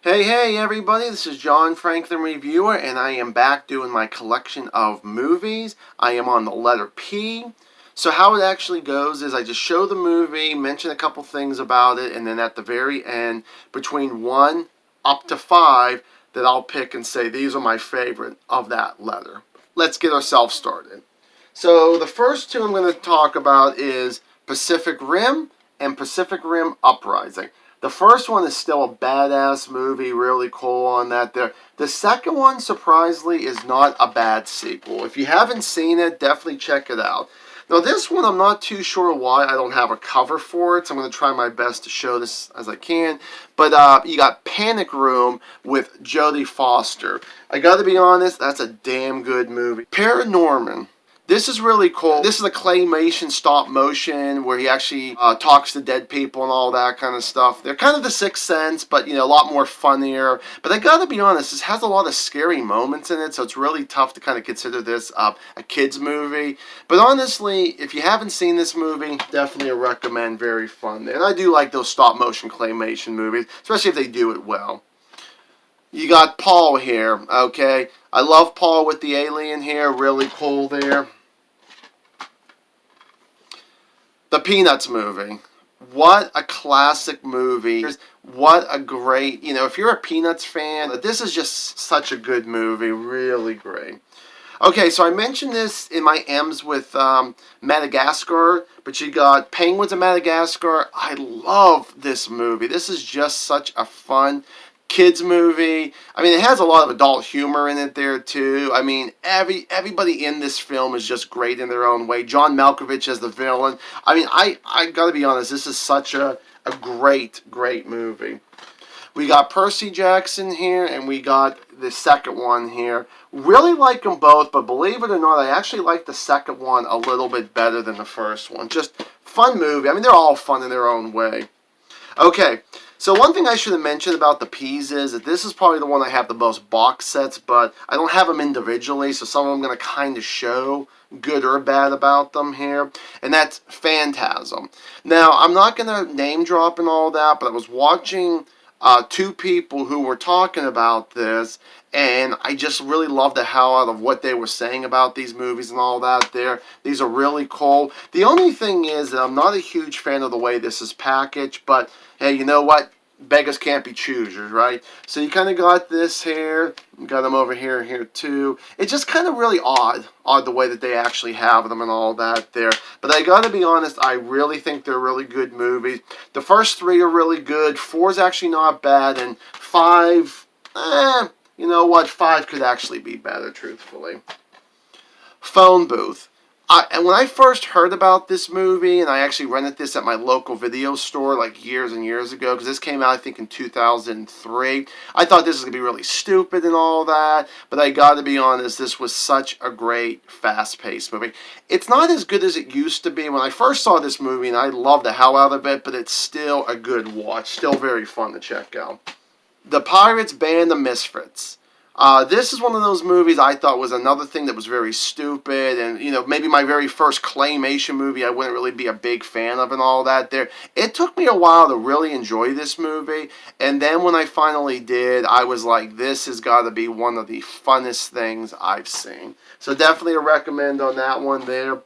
Hey everybody, this is John Franklin Reviewer, and I am back doing my collection of movies. I am on the letter P. So how it actually goes is I just show the movie, mention a couple things about it, and then at the very end, between 1 up to 5, that I'll pick and say these are my favorite of that letter. Let's get ourselves started. So the first two I'm going to talk about is Pacific Rim and Pacific Rim Uprising. The first one is still a badass movie, really cool on that there. The second one, surprisingly, is not a bad sequel. If you haven't seen it, definitely check it out. Now this one, I'm not too sure why I don't have a cover for it, so I'm going to try my best to show this as I can. But you got Panic Room with Jodie Foster. I got to be honest, that's a damn good movie. Paranorman. This is really cool. This is a claymation stop motion where he actually talks to dead people and all that kind of stuff. They're kind of The Sixth Sense, but a lot more funnier. But I gotta be honest, this has a lot of scary moments in it, so it's really tough to kind of consider this a kid's movie. But honestly, if you haven't seen this movie, definitely recommend. Very fun. And I do like those stop motion claymation movies, especially if they do it well. You got Paul here, okay? I love Paul with the alien here, really cool there. The Peanuts movie. What a classic movie. What a great, if you're a Peanuts fan, this is just such a good movie. Really great. Okay, so I mentioned this in my M's with Madagascar, but you got Penguins of Madagascar. I love this movie. This is just such a fun kids movie. I mean, it has a lot of adult humor in it there too. I mean, everybody in this film is just great in their own way. John Malkovich as the villain. I mean, I gotta be honest, this is such a great movie. We got Percy Jackson here, and we got the second one here. Really like them both, but believe it or not, I actually like the second one a little bit better than the first one. Just fun movie. I mean, they're all fun in their own way. Okay. So one thing I should have mentioned about the P's is that this is probably the one I have the most box sets, but I don't have them individually, so some of them I'm going to kind of show good or bad about them here, and that's Phantasm. Now, I'm not going to name drop and all that, but I was watching two people who were talking about this, and I just really loved the hell out of what they were saying about these movies and all that there. These are really cool. The only thing is that I'm not a huge fan of the way this is packaged, but hey, you know what? Beggars can't be choosers, right? So you kind of got this here, got them over here too. It's just kind of really odd the way that they actually have them and all that there. But I gotta be honest, I really think they're really good movies. The first 3 are really good. 4 is actually not bad, and 5, you know what? 5 could actually be better, truthfully. Phone Booth. And when I first heard about this movie, and I actually rented this at my local video store like years and years ago, because this came out I think in 2003, I thought this was going to be really stupid and all that, but I got to be honest, this was such a great, fast-paced movie. It's not as good as it used to be when I first saw this movie, and I loved the hell out of it, but it's still a good watch, still very fun to check out. The Pirates Band of Misfits. This is one of those movies I thought was another thing that was very stupid, and maybe my very first claymation movie I wouldn't really be a big fan of and all that there. It took me a while to really enjoy this movie, and then when I finally did, I was like, this has got to be one of the funnest things I've seen. So definitely a recommend on that one there.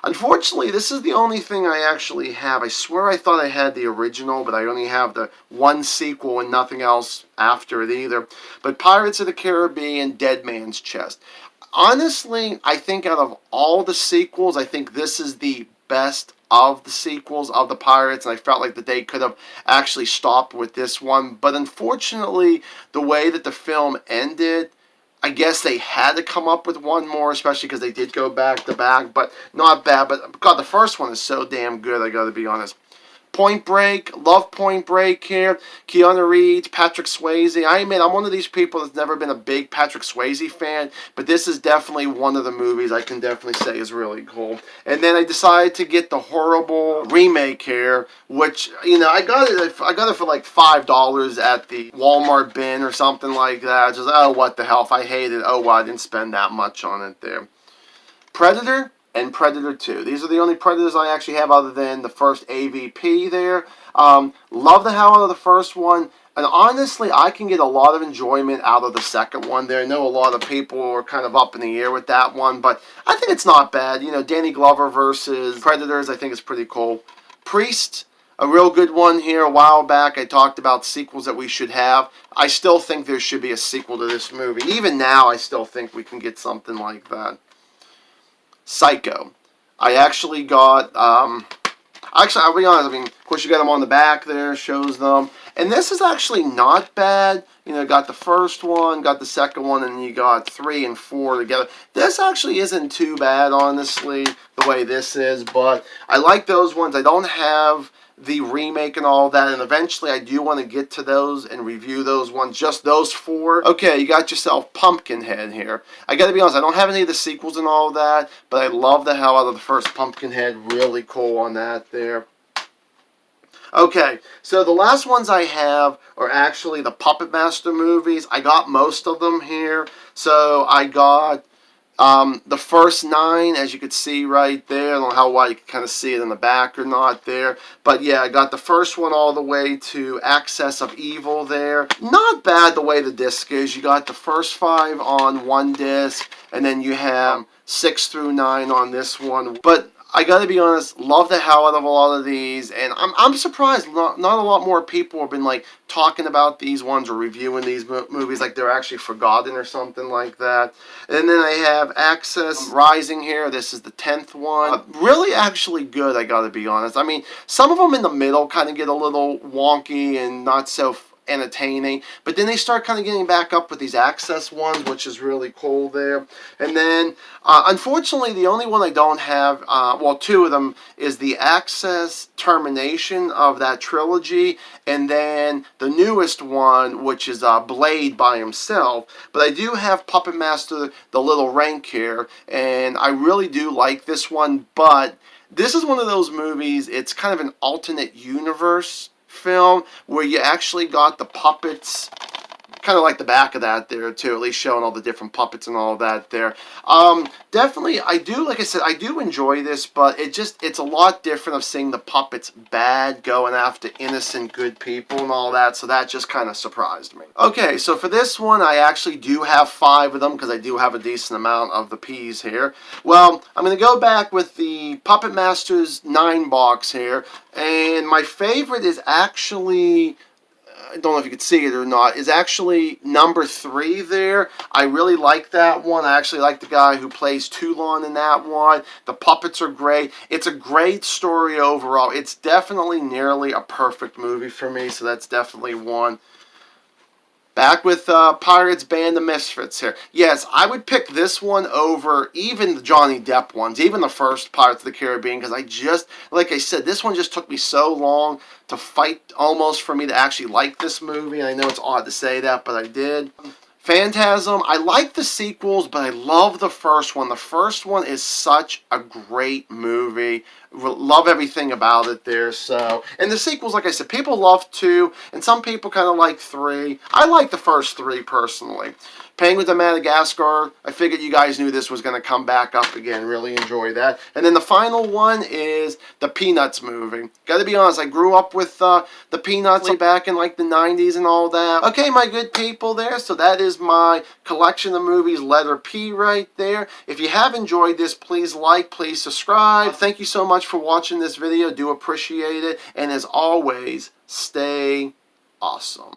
Unfortunately, this is the only thing I actually have. I swear I thought I had the original, but I only have the one sequel and nothing else after it either. But Pirates of the Caribbean, Dead Man's Chest. Honestly, I think out of all the sequels, I think this is the best of the sequels of the Pirates, and I felt like that they could have actually stopped with this one. But unfortunately, the way that the film ended, I guess they had to come up with one more, especially because they did go back to back, but not bad. But God, the first one is so damn good, I gotta be honest. Point Break, love Point Break here. Keanu Reeves, Patrick Swayze. I admit, I'm one of these people that's never been a big Patrick Swayze fan, but this is definitely one of the movies I can definitely say is really cool. And then I decided to get the horrible remake here, which, I got it for like $5 at the Walmart bin or something like that. Just, oh, what the hell, if I hate it, oh, well, I didn't spend that much on it there. Predator and Predator 2. These are the only Predators I actually have other than the first AVP there. Love the hell out of the first one. And honestly, I can get a lot of enjoyment out of the second one there. I know a lot of people are kind of up in the air with that one, but I think it's not bad. You know, Danny Glover versus Predators, I think it's pretty cool. Priest, a real good one here. A while back, I talked about sequels that we should have. I still think there should be a sequel to this movie. Even now, I still think we can get something like that. Psycho. I actually got... Actually, I'll be honest, I mean, of course, you got them on the back there, shows them. And this is actually not bad. You know, got the first one, got the second one, and you got 3 and 4 together. This actually isn't too bad, honestly, the way this is. But I like those ones. I don't have the remake and all that, and eventually I do want to get to those and review those ones, just those 4. Okay, you got yourself Pumpkinhead here. I gotta be honest, I don't have any of the sequels and all that, but I love the hell out of the first Pumpkinhead. Really cool on that there. Okay, so the last ones I have are actually the Puppet Master movies. I got most of them here. So I got the first 9, as you can see right there. I don't know how well you can kind of see it in the back or not there. But yeah, I got the first one all the way to Access of Evil there. Not bad the way the disc is. You got the first 5 on one disc, and then you have 6 through 9 on this one. But I gotta be honest, love the hell out of a lot of these, and I'm surprised not a lot more people have been like talking about these ones or reviewing these movies like they're actually forgotten or something like that. And then I have Access Rising here. This is the 10th one. Really actually good, I gotta be honest. I mean, some of them in the middle kind of get a little wonky and not so entertaining, but then they start kind of getting back up with these Access ones, which is really cool there. And then unfortunately the only one I don't have, well, 2 of them, is the Access termination of that trilogy, and then the newest one, which is Blade by himself. But I do have Puppet Master the Little Rank here, and I really do like this one. But this is one of those movies, it's kind of an alternate universe film where you actually got the puppets, kind of like the back of that there too, at least showing all the different puppets and all of that there. Definitely, I do, like I said, I do enjoy this, but it's a lot different of seeing the puppets bad going after innocent good people and all that, so that just kind of surprised me. Okay, so for this one, I actually do have 5 of them because I do have a decent amount of the P's here. Well, I'm going to go back with the Puppet Masters 9 box here, and my favorite is actually, I don't know if you could see it or not, is actually number 3 there. I really like that one. I actually like the guy who plays Toulon in that one. The puppets are great. It's a great story overall. It's definitely nearly a perfect movie for me, so that's definitely one. Back with Pirates Band of Misfits here. Yes, I would pick this one over even the Johnny Depp ones, even the first Pirates of the Caribbean, because I just, like I said, this one just took me so long to fight almost for me to actually like this movie. I know it's odd to say that, but I did. Phantasm, I like the sequels, but I love the first one. The first one is such a great movie. Love everything about it there. So, and the sequels, like I said, people love 2, and some people kind of like 3. I like the first 3 personally. Penguins of Madagascar, I figured you guys knew this was going to come back up again. Really enjoy that. And then the final one is the Peanuts movie. Gotta be honest, I grew up with the Peanuts back in like the 90s and all that. Okay, my good people there, so that is my collection of movies, letter P right there. If you have enjoyed this, please like, please subscribe. Thank you so much for watching this video. Do appreciate it. And as always, stay awesome.